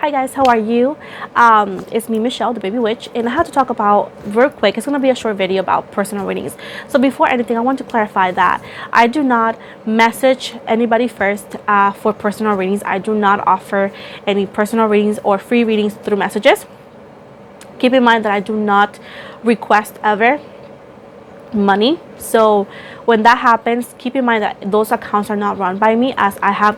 Hi guys, how are you? It's me, Michelle, the baby witch, and I have to talk about real quick. It's going to be a short video about personal readings. So before anything, I want to clarify that I do not message anybody first for personal readings. I do not offer any personal readings or free readings through messages. Keep in mind that I do not request ever money. So when that happens, keep in mind that those accounts are not run by me, as I have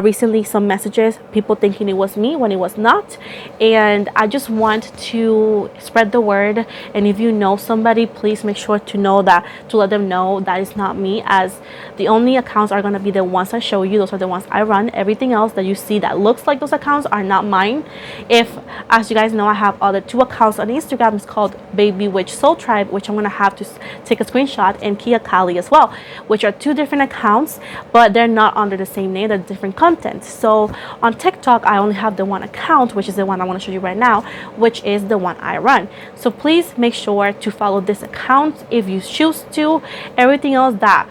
recently some messages, people thinking it was me when it was not. And I just want to spread the word, and if you know somebody, please make sure to let them know that it's not me, as the only accounts are going to be the ones I show you. Those are the ones I run. Everything else that you see that looks like those accounts are not mine. If, as you guys know, I have other two accounts on Instagram. It's called Baby Witch Soul Tribe, which I'm going to have to take a screenshot, and Cudahy as well, which are two different accounts, but they're not under the same name. They're different content. So on TikTok, I only have the one account, which is the one I want to show you right now, which is the one I run. So please make sure to follow this account if you choose to. Everything else that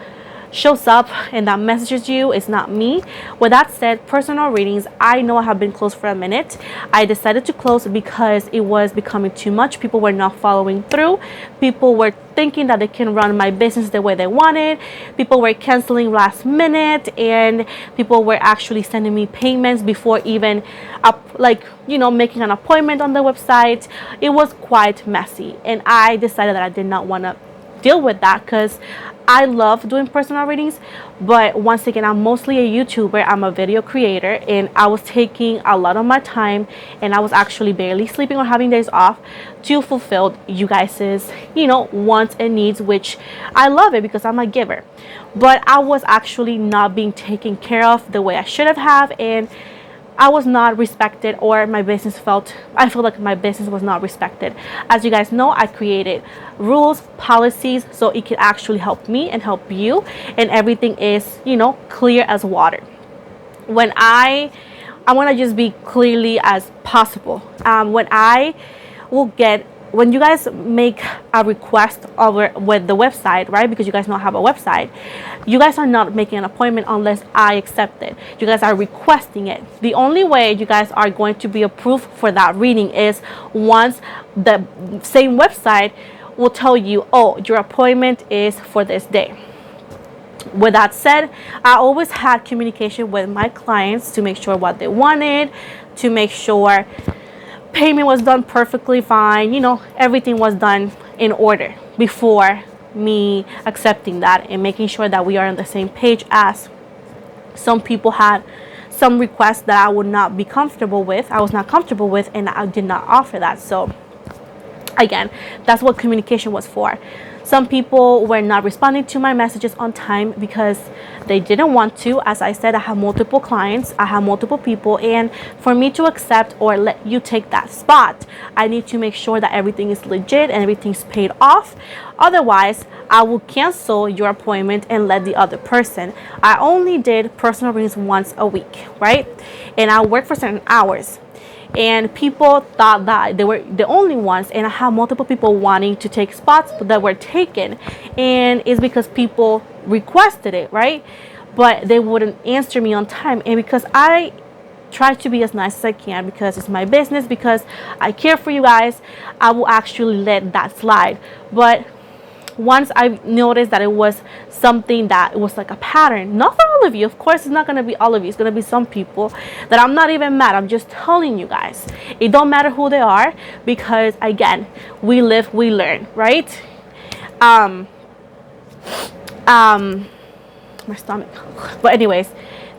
shows up and that messages you is not me. With that said, personal readings, I know I have been closed for a minute. I decided to close because it was becoming too much. People were not following through. People were thinking that they can run my business the way they wanted. People were canceling last minute, and people were actually sending me payments before even making an appointment on the website. It was quite messy, and I decided that I did not want to deal with that, because I love doing personal readings, but once again, I'm mostly a YouTuber. I'm a video creator, and I was taking a lot of my time, and I was actually barely sleeping or having days off to fulfill you guys's wants and needs, which I love it because I'm a giver. But I was actually not being taken care of the way I should have, and I was not respected, or I feel like my business was not respected. As you guys know, I created rules, policies, so it can actually help me and help you, and everything is, clear as water. When I want to just be clearly as possible. When you guys make a request over with the website, right? Because you guys don't have a website, you guys are not making an appointment unless I accept it. You guys are requesting it. The only way you guys are going to be approved for that reading is once the same website will tell you, oh, your appointment is for this day. With that said, I always had communication with my clients to make sure what they wanted, to make sure payment was done perfectly fine, everything was done in order before me accepting that, and making sure that we are on the same page, as some people had some requests that I would not be comfortable with. I was not comfortable with, and I did not offer that. So again, that's what communication was for. Some people were not responding to my messages on time because they didn't want to. As I said, I have multiple clients, I have multiple people, and for me to accept or let you take that spot, I need to make sure that everything is legit and everything's paid off. Otherwise, I will cancel your appointment and let the other person. I only did personal readings once a week, right? And I work for certain hours. And people thought that they were the only ones, and I have multiple people wanting to take spots that were taken, and it's because people requested it, right? But they wouldn't answer me on time, and because I try to be as nice as I can, because it's my business, because I care for you guys, I will actually let that slide. But once I noticed that it was something that it was like a pattern, not for all of you, of course it's not going to be all of you, it's going to be some people that I'm not even mad, I'm just telling you guys, it don't matter who they are, because again, we live, we learn, right? My stomach. But anyways,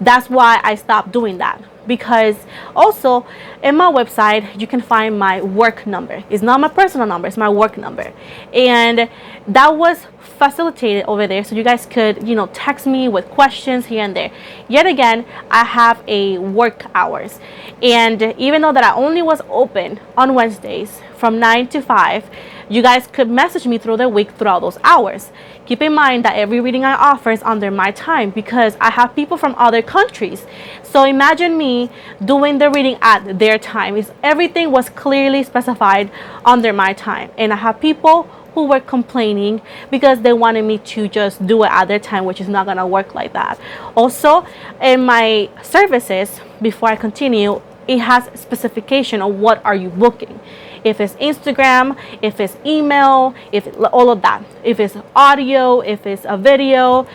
that's why I stopped doing that. Because also in my website you can find my work number. It's not my personal number, it's my work number, and that was facilitated over there, so you guys could text me with questions here and there. Yet again, I have a work hours, and even though that I only was open on Wednesdays from 9 to 5, you guys could message me through the week throughout those hours. Keep in mind that every reading I offer is under my time, because I have people from other countries. So imagine me doing the reading at their time. Everything was clearly specified under my time, and I have people who were complaining because they wanted me to just do it at their time, which is not gonna work like that. Also, in my services, before I continue, it has specification on what are you booking. If it's Instagram, if it's email, if all of that, if it's audio, if it's a video,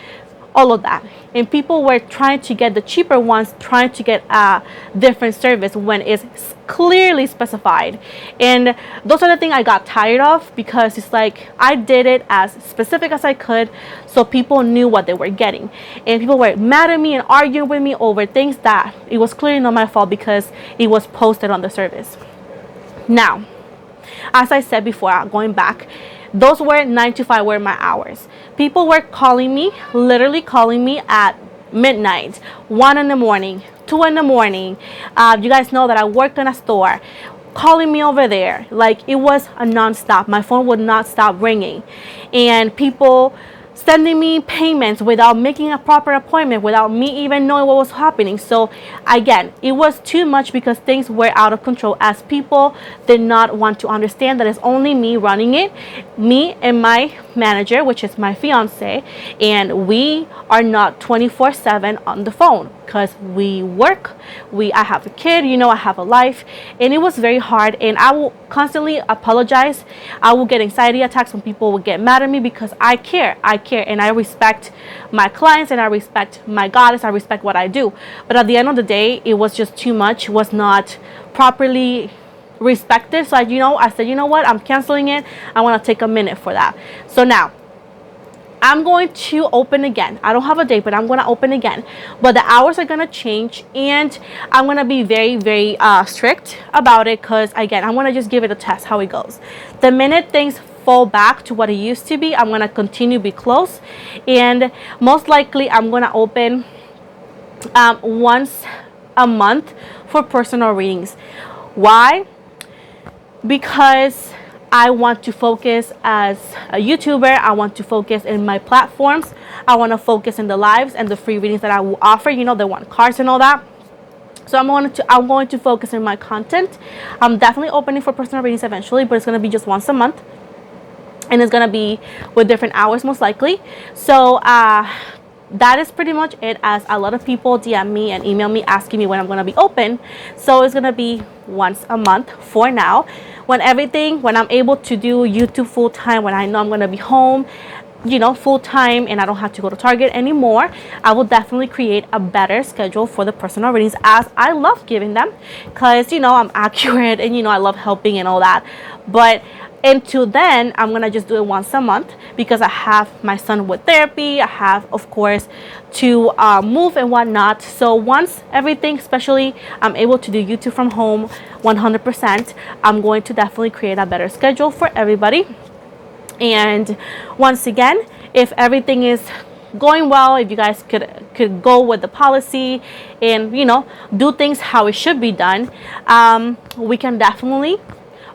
all of that. And people were trying to get the cheaper ones, trying to get a different service when it's clearly specified. And those are the things I got tired of, because it's like I did it as specific as I could so people knew what they were getting. And people were mad at me and arguing with me over things that it was clearly not my fault because it was posted on the service. Now, as I said before, going back, those were 9 to 5 were my hours. People were calling me, literally calling me at midnight, 1 in the morning, 2 in the morning. You guys know that I work in a store, calling me over there. Like, it was a non-stop. My phone would not stop ringing. And people sending me payments without making a proper appointment, without me even knowing what was happening. So again, it was too much because things were out of control, as people did not want to understand that it's only me running it, me and my manager, which is my fiance, and we are not 24/7 on the phone because we work. I have a kid, you know, I have a life, and it was very hard. And I will constantly apologize. I will get anxiety attacks when people will get mad at me, because I care, and I respect my clients, and I respect my goddess. I respect what I do. But at the end of the day, it was just too much. Was not properly respected. So I said, you know what, I'm canceling it. I want to take a minute for that. So now I'm going to open again. I don't have a date, but I'm going to open again. But the hours are going to change, and I'm going to be very, very strict about it, because again, I want to just give it a test how it goes. The minute things fall back to what it used to be, I'm going to continue to be close, and most likely I'm going to open once a month for personal readings. Why? Because I want to focus as a YouTuber. I want to focus in my platforms. I want to focus in the lives and the free readings that I will offer. You know, they want cards and all that. So I'm going to focus in my content. I'm definitely opening for personal readings eventually, but it's going to be just once a month, and it's going to be with different hours most likely. So that is pretty much it, as a lot of people DM me and email me asking me when I'm going to be open. So it's going to be once a month for now. When I'm able to do YouTube full time, when I know I'm going to be home, you know, full time, and I don't have to go to Target anymore, I will definitely create a better schedule for the personal readings, as I love giving them, because, you know, I'm accurate, and, you know, I love helping and all that. But until then, I'm gonna just do it once a month, because I have my son with therapy. I have, of course, to move and whatnot. So once everything, especially I'm able to do YouTube from home 100%, I'm going to definitely create a better schedule for everybody. And once again, if everything is going well, if you guys could go with the policy and, you know, do things how it should be done, we can definitely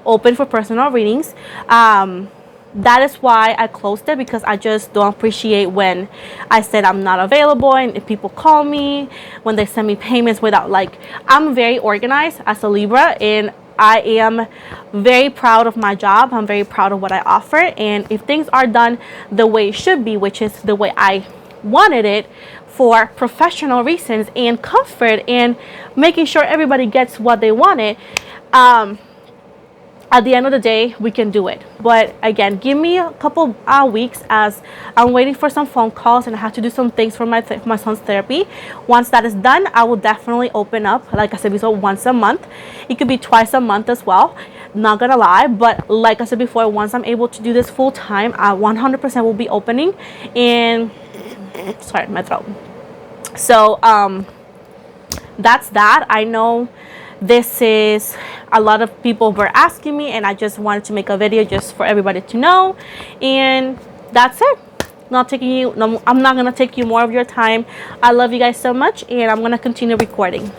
open for personal readings. That is why I closed it, because I just don't appreciate when I said I'm not available, and if people call me, when they send me payments without, like, I'm very organized as a Libra, and I am very proud of my job. I'm very proud of what I offer, and if things are done the way it should be, which is the way I wanted it, for professional reasons and comfort and making sure everybody gets what they wanted, at the end of the day, we can do it. But again, give me a couple weeks, as I'm waiting for some phone calls, and I have to do some things for my son's therapy. Once that is done, I will definitely open up, like I said before, once a month. It could be twice a month as well, not gonna lie. But like I said before, once I'm able to do this full time, I 100% will be opening. And sorry, my throat. So that's that. I know this is a lot of people were asking me, and I just wanted to make a video just for everybody to know. And that's it. I'm not gonna take you more of your time. I love you guys so much, and I'm gonna continue recording.